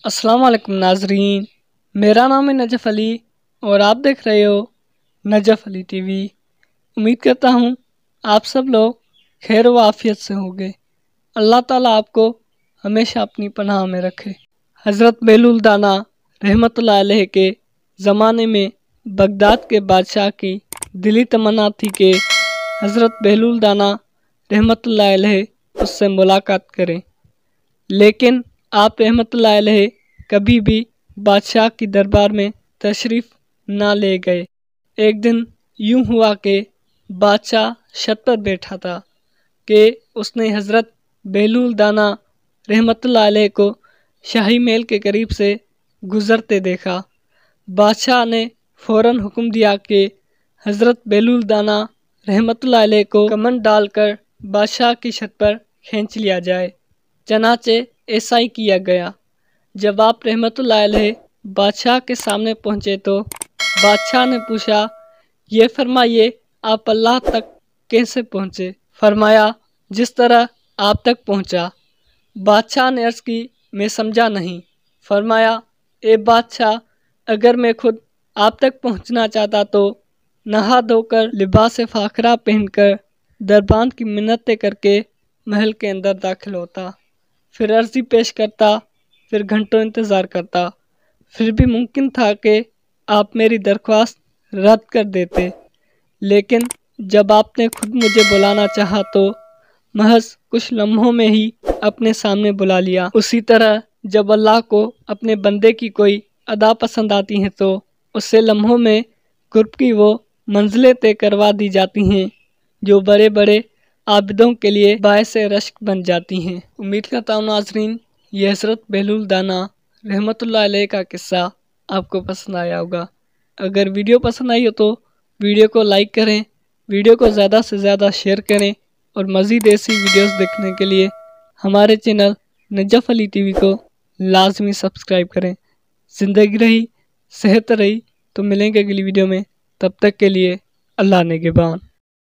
अस्सलाम वालेकुम नाजरीन, मेरा नाम है नजफ़ अली और आप देख रहे हो नजफ़ अली टीवी। उम्मीद करता हूँ आप सब लोग खैर व आफियत से होंगे। अल्लाह ताला आपको हमेशा अपनी पनाह में रखे। हज़रत बेलूल दाना रहमतुल्लाह अलैह के ज़माने में बगदाद के बादशाह की दिली तमन्ना थी कि हज़रत बेलूल दाना रहमतुल्लाह अलैह उससे मुलाकात करें, लेकिन आप रहमतुल्लाह अलैह कभी भी बादशाह की दरबार में तशरीफ़ ना ले गए। एक दिन यूं हुआ कि बादशाह छत पर बैठा था कि उसने हज़रत बेलूल दाना रहमतुल्लाह अलैह को शाही महल के करीब से गुज़रते देखा। बादशाह ने फ़ौरन हुक्म दिया कि हज़रत बेलूल दाना रहमतुल्लाह अलैह को कमंड डालकर बादशाह की छत पर खींच लिया जाए। चनाचे ऐसा ही किया गया। जब आप रहमतुल्लाह अलैह बादशाह के सामने पहुँचे तो बादशाह ने पूछा, ये फरमाइए आप अल्लाह तक कैसे पहुँचे? फरमाया, जिस तरह आप तक पहुँचा। बादशाह ने अर्ज़ की, मैं समझा नहीं। फरमाया, ए बादशाह, अगर मैं खुद आप तक पहुँचना चाहता तो नहा धोकर लिबास फ़ाखरा पहनकर दरबान की मिन्नतें करके महल के अंदर दाखिल होता, फिर अर्ज़ी पेश करता, फिर घंटों इंतज़ार करता। फिर भी मुमकिन था कि आप मेरी दरख्वास्त रद्द कर देते, लेकिन जब आपने खुद मुझे बुलाना चाहा तो महज कुछ लम्हों में ही अपने सामने बुला लिया। उसी तरह जब अल्लाह को अपने बंदे की कोई अदा पसंद आती है तो उससे लम्हों में कुर्ब की वो मंजिलें तय करवा दी जाती हैं जो बड़े बड़े आबिदों के लिए बायस रश्क बन जाती हैं। उम्मीद करता हूँ नाजरीन, ये हज़रत बेलूल दाना रहमतुल्लाह अलैह का किस्सा आपको पसंद आया होगा। अगर वीडियो पसंद आई हो तो वीडियो को लाइक करें, वीडियो को ज़्यादा से ज़्यादा शेयर करें और मज़ीद ऐसी वीडियोस देखने के लिए हमारे चैनल नजफ़ अली टीवी को लाजमी सब्सक्राइब करें। ज़िंदगी रही, सेहत रही तो मिलेंगे अगली वीडियो में। तब तक के लिए अल्लाह निगहबान।